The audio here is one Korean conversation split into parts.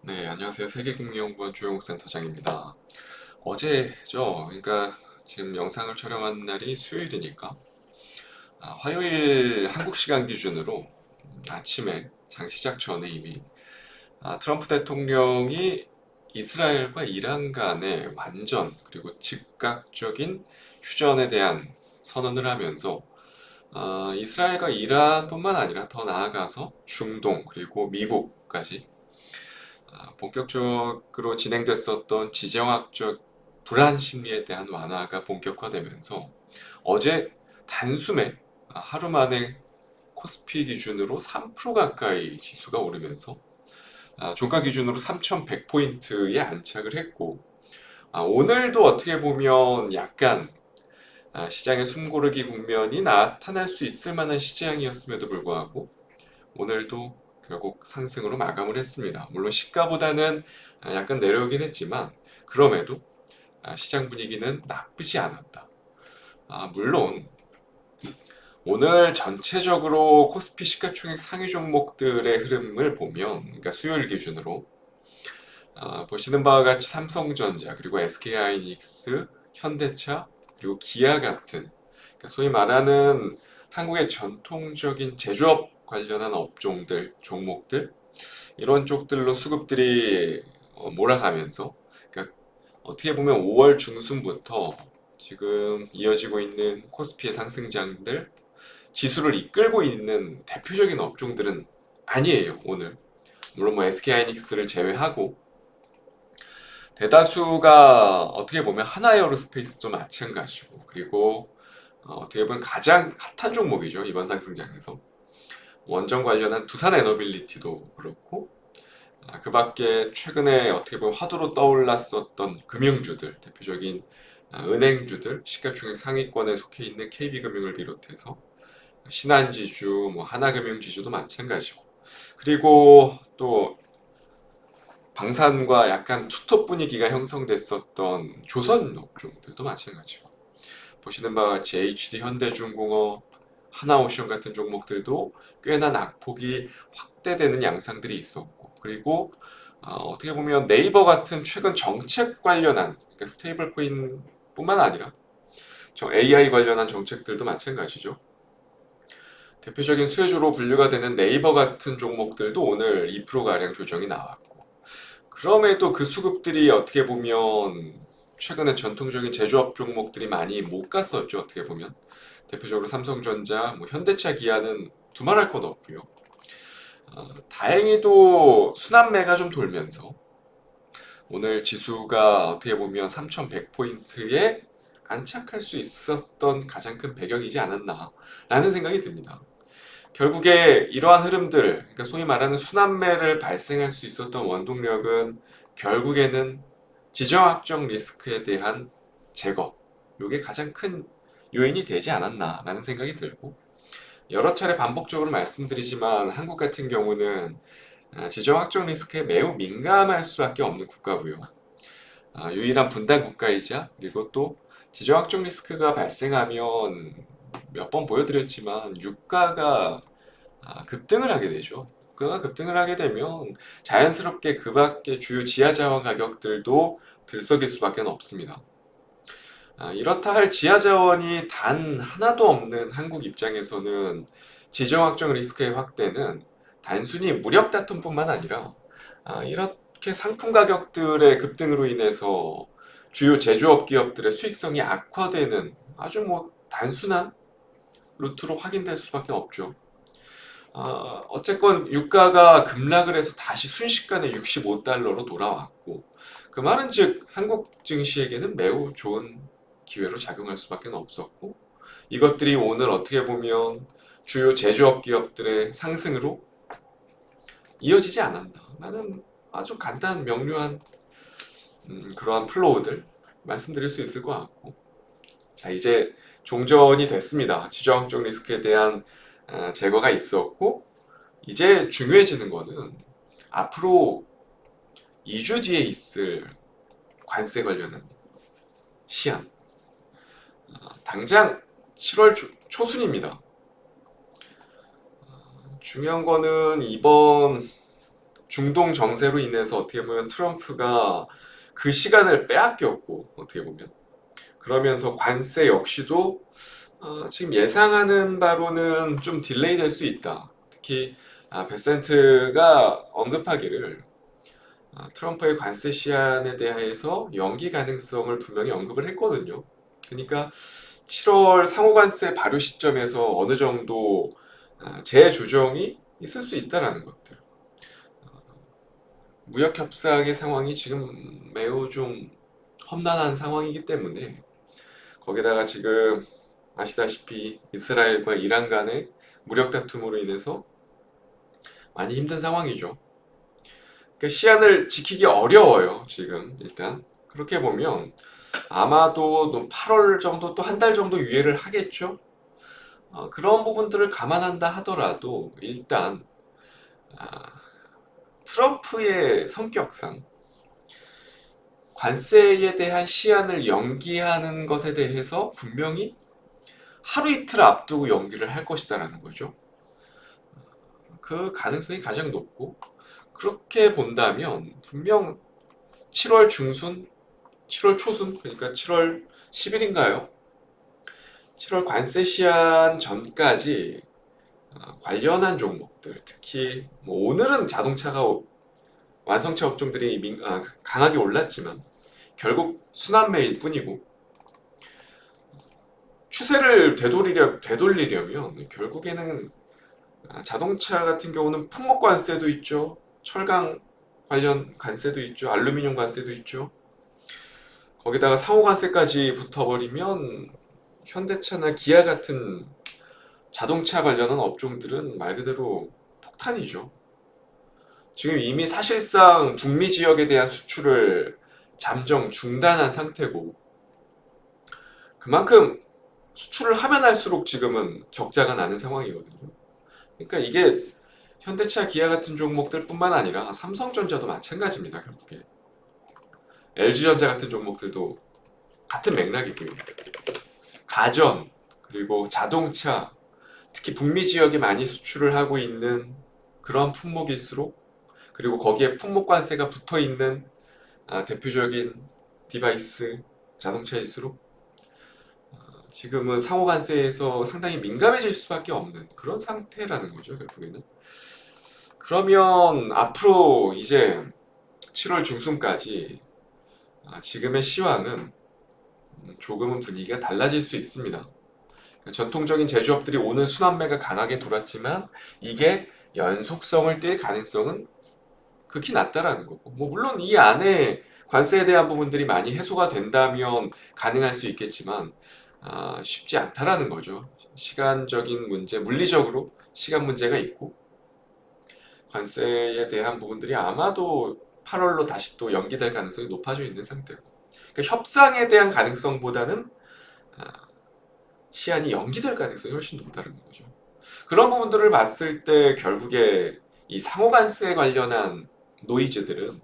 네, 안녕하세요. 세계금융연구원 조영욱 센터장입니다. 어제죠. 그러니까 지금 영상을 촬영한 날이 수요일이니까 화요일 한국 시간 기준으로 아침에 장 시작 전에 이미 트럼프 대통령이 이스라엘과 이란 간의 완전 그리고 즉각적인 휴전에 대한 선언을 하면서 이스라엘과 이란뿐만 아니라 더 나아가서 중동 그리고 미국까지 본격적으로 진행됐었던 지정학적 불안 심리에 대한 완화가 본격화되면서 어제 단숨에 하루 만에 코스피 기준으로 3% 가까이 지수가 오르면서 종가 기준으로 3,100포인트에 안착을 했고 오늘도 어떻게 보면 약간 시장의 숨고르기 국면이 나타날 수 있을 만한 시장이었음에도 불구하고 오늘도 결국 상승으로 마감을 했습니다. 물론 시가보다는 약간 내려오긴 했지만 그럼에도 시장 분위기는 나쁘지 않았다. 물론 오늘 전체적으로 코스피 시가총액 상위 종목들의 흐름을 보면, 그러니까 수요일 기준으로 보시는 바와 같이 삼성전자 그리고 SK하이닉스, 현대차 그리고 기아 같은 그러니까 소위 말하는 한국의 전통적인 제조업 관련한 업종들, 종목들 이런 쪽들로 수급들이 몰아가면서 그러니까 어떻게 보면 5월 중순부터 지금 이어지고 있는 코스피의 상승장들 지수를 이끌고 있는 대표적인 업종들은 아니에요, 오늘. 물론 뭐 SK하이닉스를 제외하고 대다수가 어떻게 보면 하나에어로스페이스도 마찬가지고 그리고 어떻게 보면 가장 핫한 종목이죠, 이번 상승장에서. 원전 관련한 두산 에너빌리티도 그렇고 그 밖에 최근에 어떻게 보면 화두로 떠올랐었던 금융주들, 대표적인 은행주들, 시가총액 상위권에 속해 있는 KB금융을 비롯해서 신한지주, 뭐 하나금융지주도 마찬가지고 그리고 또 방산과 약간 투톱 분위기가 형성됐었던 조선 업종들도 마찬가지고 보시는 바와 같이 HD 현대중공업, 하나오션 같은 종목들도 꽤나 낙폭이 확대되는 양상들이 있었고 그리고 어떻게 보면 네이버 같은 최근 정책 관련한 그러니까 스테이블 코인뿐만 아니라 AI 관련한 정책들도 마찬가지죠. 대표적인 수혜주로 분류가 되는 네이버 같은 종목들도 오늘 2%가량 조정이 나왔고 그럼에도 그 수급들이 어떻게 보면 최근에 전통적인 제조업 종목들이 많이 못 갔었죠. 어떻게 보면 대표적으로 삼성전자, 뭐 현대차, 기아는 두말할 것 없고요. 다행히도 순환매가 좀 돌면서 오늘 지수가 어떻게 보면 3,100포인트에 안착할 수 있었던 가장 큰 배경이지 않았나라는 생각이 듭니다. 결국에 이러한 흐름들, 그러니까 소위 말하는 순환매를 발생할 수 있었던 원동력은 결국에는 지정학적 리스크에 대한 제거, 이게 가장 큰 요인이 되지 않았나라는 생각이 들고 여러 차례 반복적으로 말씀드리지만 한국 같은 경우는 지정학적 리스크에 매우 민감할 수밖에 없는 국가고요. 유일한 분단 국가이자 그리고 또 지정학적 리스크가 발생하면 몇 번 보여드렸지만 유가가 급등을 하게 되죠. 유가가 급등을 하게 되면 자연스럽게 그 밖의 주요 지하자원 가격들도 들썩일 수밖에 없습니다. 이렇다 할 지하자원이 단 하나도 없는 한국 입장에서는 지정학적 리스크의 확대는 단순히 무력 다툼뿐만 아니라 이렇게 상품 가격들의 급등으로 인해서 주요 제조업 기업들의 수익성이 악화되는 아주 뭐 단순한 루트로 확인될 수밖에 없죠. 어쨌건 유가가 급락을 해서 다시 순식간에 65달러로 돌아왔고 그 말은 즉 한국 증시에게는 매우 좋은 기회로 작용할 수밖에 없었고 이것들이 오늘 어떻게 보면 주요 제조업 기업들의 상승으로 이어지지 않았나 라는 아주 간단 명료한 그러한 플로우들 말씀드릴 수 있을 것 같고 자 이제 종전이 됐습니다. 지정학적 리스크에 대한 제거가 있었고 이제 중요해지는 거는 앞으로 2주 뒤에 있을 관세 관련한 시한. 당장 7월 초순입니다. 중요한 거는 이번 중동 정세로 인해서 어떻게 보면 트럼프가 그 시간을 빼앗겼고 어떻게 보면 그러면서 관세 역시도 지금 예상하는 바로는 좀 딜레이 될 수 있다. 특히 베센트가 언급하기를 트럼프의 관세 시한에 대해서 연기 가능성을 분명히 언급을 했거든요. 그러니까 7월 상호관세 발효 시점에서 어느 정도 재조정이 있을 수 있다라는 것들. 무역 협상의 상황이 지금 매우 좀 험난한 상황이기 때문에 거기다가 지금 아시다시피 이스라엘과 이란 간의 무력 다툼으로 인해서 많이 힘든 상황이죠. 그러니까 시한을 지키기 어려워요, 지금 일단. 그렇게 보면 아마도 8월 정도 또 한 달 정도 유예를 하겠죠. 그런 부분들을 감안한다 하더라도 일단 아, 트럼프의 성격상 관세에 대한 시한을 연기하는 것에 대해서 분명히 하루 이틀 앞두고 연기를 할 것이다라는 거죠. 그 가능성이 가장 높고 그렇게 본다면 분명 7월 중순, 7월 초순 그러니까 7월 10일인가요? 7월 관세 시한 전까지 관련한 종목들 특히 뭐 오늘은 자동차가 완성차 업종들이 강하게 올랐지만 결국 순환매일 뿐이고 추세를 되돌리려면 결국에는 자동차 같은 경우는 품목 관세도 있죠. 철강 관련 관세도 있죠. 알루미늄 관세도 있죠. 거기다가 상호 관세까지 붙어버리면 현대차나 기아 같은 자동차 관련한 업종들은 말 그대로 폭탄이죠. 지금 이미 사실상 북미 지역에 대한 수출을 잠정 중단한 상태고 그만큼 수출을 하면 할수록 지금은 적자가 나는 상황이거든요. 그러니까 이게 현대차, 기아 같은 종목들뿐만 아니라 삼성전자도 마찬가지입니다. 결국에 LG전자 같은 종목들도 같은 맥락이고요. 가전 그리고 자동차 특히 북미 지역에 많이 수출을 하고 있는 그런 품목일수록 그리고 거기에 품목 관세가 붙어 있는 대표적인 디바이스 자동차일수록 지금은 상호 관세에서 상당히 민감해질 수밖에 없는 그런 상태라는 거죠, 결국에는. 그러면 앞으로 이제 7월 중순까지 지금의 시황은 조금은 분위기가 달라질 수 있습니다. 전통적인 제조업들이 오늘 순환매가 강하게 돌았지만 이게 연속성을 띨 가능성은 극히 낮다라는 거고 뭐 물론 이 안에 관세에 대한 부분들이 많이 해소가 된다면 가능할 수 있겠지만 쉽지 않다라는 거죠. 시간적인 문제, 물리적으로 시간 문제가 있고 관세에 대한 부분들이 아마도 8월로 다시 또 연기될 가능성이 높아져 있는 상태고 그러니까 협상에 대한 가능성보다는 시한이 연기될 가능성이 훨씬 높다는 거죠. 그런 부분들을 봤을 때 결국에 이 상호관세에 관련한 노이즈들은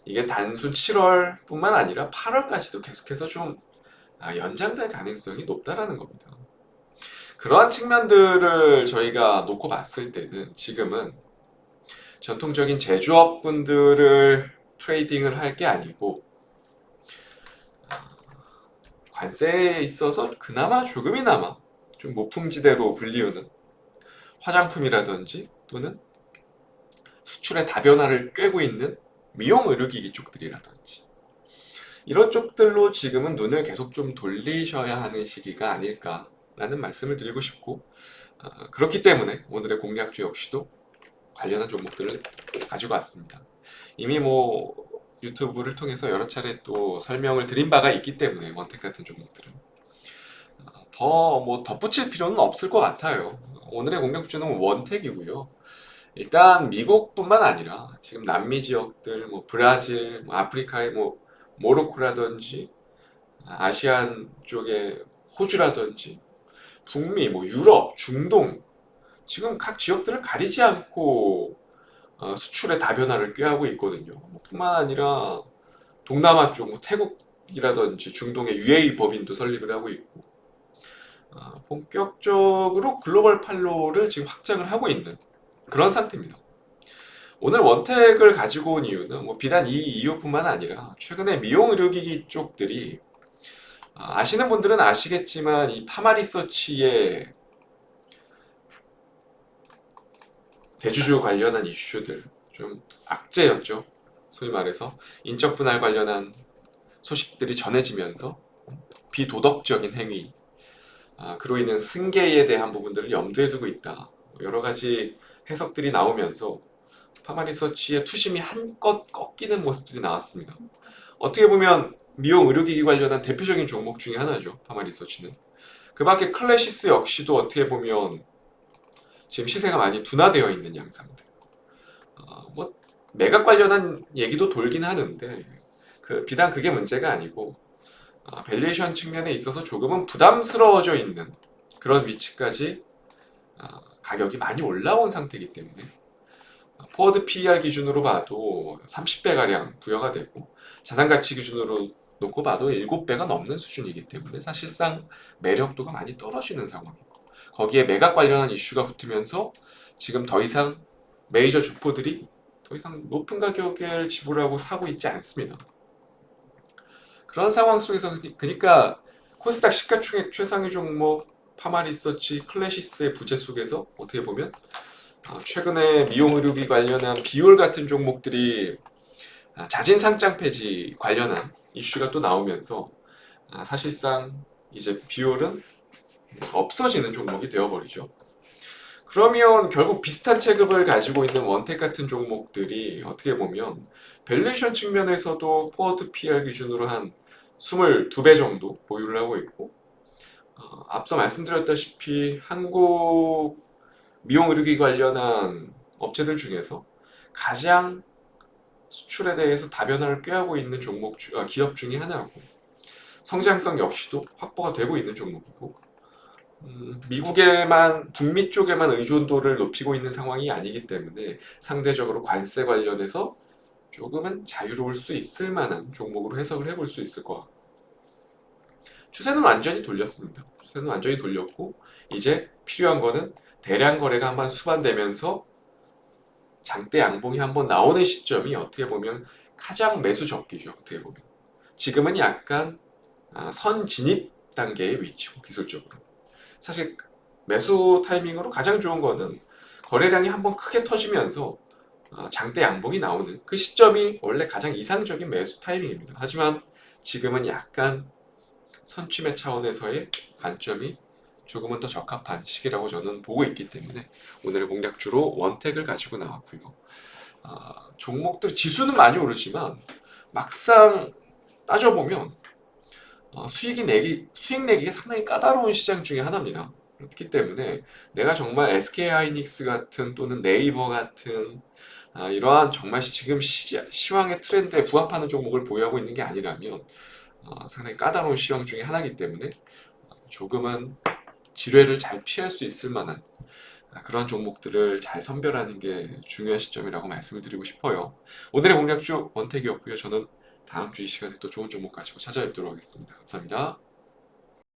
이게 단순 7월뿐만 아니라 8월까지도 계속해서 좀 연장될 가능성이 높다라는 겁니다. 그러한 측면들을 저희가 놓고 봤을 때는 지금은 전통적인 제조업분들을 트레이딩을 할 게 아니고 관세에 있어서 그나마 조금이나마 좀 모풍지대로 불리우는 화장품이라든지 또는 수출의 다변화를 꿰고 있는 미용 의료기기 쪽들이라든지 이런 쪽들로 지금은 눈을 계속 좀 돌리셔야 하는 시기가 아닐까라는 말씀을 드리고 싶고 그렇기 때문에 오늘의 공략주 역시도 관련한 종목들을 가지고 왔습니다. 이미 뭐 유튜브를 통해서 여러 차례 또 설명을 드린 바가 있기 때문에 원택 같은 종목들은 더 뭐 덧붙일 필요는 없을 것 같아요. 오늘의 공략주는 원택이고요. 일단 미국뿐만 아니라 지금 남미 지역들, 뭐 브라질, 뭐 아프리카의 뭐 모로코라든지 아시안 쪽의 호주라든지 북미, 뭐 유럽, 중동 지금 각 지역들을 가리지 않고 수출의 다변화를 꾀하고 있거든요. 뭐 뿐만 아니라 동남아 쪽, 뭐 태국이라든지 중동의 UAE 법인도 설립을 하고 있고 본격적으로 글로벌 판로를 지금 확장을 하고 있는 그런 상태입니다. 오늘 원택을 가지고 온 이유는 뭐 비단 이 이유뿐만 아니라 최근에 미용 의료기기 쪽들이 아시는 분들은 아시겠지만 이 파마리서치의 대주주 관련한 이슈들 좀 악재였죠. 소위 말해서 인적 분할 관련한 소식들이 전해지면서 비도덕적인 행위, 그로 인한 승계에 대한 부분들을 염두에 두고 있다. 여러 가지 해석들이 나오면서 파마리서치의 투심이 한껏 꺾이는 모습들이 나왔습니다. 어떻게 보면 미용 의료기기 관련한 대표적인 종목 중에 하나죠. 파마리서치는. 그 밖에 클래시스 역시도 어떻게 보면 지금 시세가 많이 둔화되어 있는 양상들. 뭐 매각 관련한 얘기도 돌긴 하는데 비단 그게 문제가 아니고 밸류에이션 측면에 있어서 조금은 부담스러워져 있는 그런 위치까지 가격이 많이 올라온 상태이기 때문에 포워드 PER 기준으로 봐도 30배가량 부여가 되고 자산가치 기준으로 놓고 봐도 7배가 넘는 수준이기 때문에 사실상 매력도가 많이 떨어지는 상황이고 거기에 매각 관련한 이슈가 붙으면서 지금 더 이상 메이저 주포들이 더 이상 높은 가격을 지불하고 사고 있지 않습니다. 그런 상황 속에서 그러니까 코스닥 시가총액 최상위 종목 파마리서치 클래시스의 부재 속에서 어떻게 보면 최근에 미용 의료기 관련한 비올 같은 종목들이 자진 상장 폐지 관련한 이슈가 또 나오면서 사실상 이제 비올은 없어지는 종목이 되어버리죠. 그러면 결국 비슷한 체급을 가지고 있는 원택 같은 종목들이 어떻게 보면 밸류에이션 측면에서도 포워드 PER 기준으로 한 22배 정도 보유를 하고 있고 앞서 말씀드렸다시피 한국 미용 의료기 관련한 업체들 중에서 가장 수출에 대해서 다변화를 꾀하고 있는 기업 중에 하나고 성장성 역시도 확보가 되고 있는 종목이고 미국에만 북미 쪽에만 의존도를 높이고 있는 상황이 아니기 때문에 상대적으로 관세 관련해서 조금은 자유로울 수 있을 만한 종목으로 해석을 해볼 수 있을 것 같고 추세는 완전히 돌렸습니다. 추세는 완전히 돌렸고 이제 필요한 거는 대량 거래가 한번 수반되면서 장대 양봉이 한번 나오는 시점이 어떻게 보면 가장 매수 적기죠. 어떻게 보면 지금은 약간 선 진입 단계의 위치고 기술적으로 사실 매수 타이밍으로 가장 좋은 거는 거래량이 한번 크게 터지면서 장대 양봉이 나오는 그 시점이 원래 가장 이상적인 매수 타이밍입니다. 하지만 지금은 약간 선취매 차원에서의 관점이 조금은 더 적합한 시기라고 저는 보고 있기 때문에 오늘의 공략주로 원택을 가지고 나왔고요. 종목들 지수는 많이 오르지만 막상 따져보면 수익 내기가 상당히 까다로운 시장 중에 하나입니다. 그렇기 때문에 내가 정말 SK하이닉스 같은 또는 네이버 같은 이러한 정말 지금 시황의 트렌드에 부합하는 종목을 보유하고 있는 게 아니라면 상당히 까다로운 시황 중에 하나이기 때문에 조금은 지뢰를 잘 피할 수 있을 만한 그런 종목들을 잘 선별하는 게 중요한 시점이라고 말씀을 드리고 싶어요. 오늘의 공략주 원택이었고요. 저는 다음 주 이 시간에 또 좋은 종목 가지고 찾아뵙도록 하겠습니다. 감사합니다.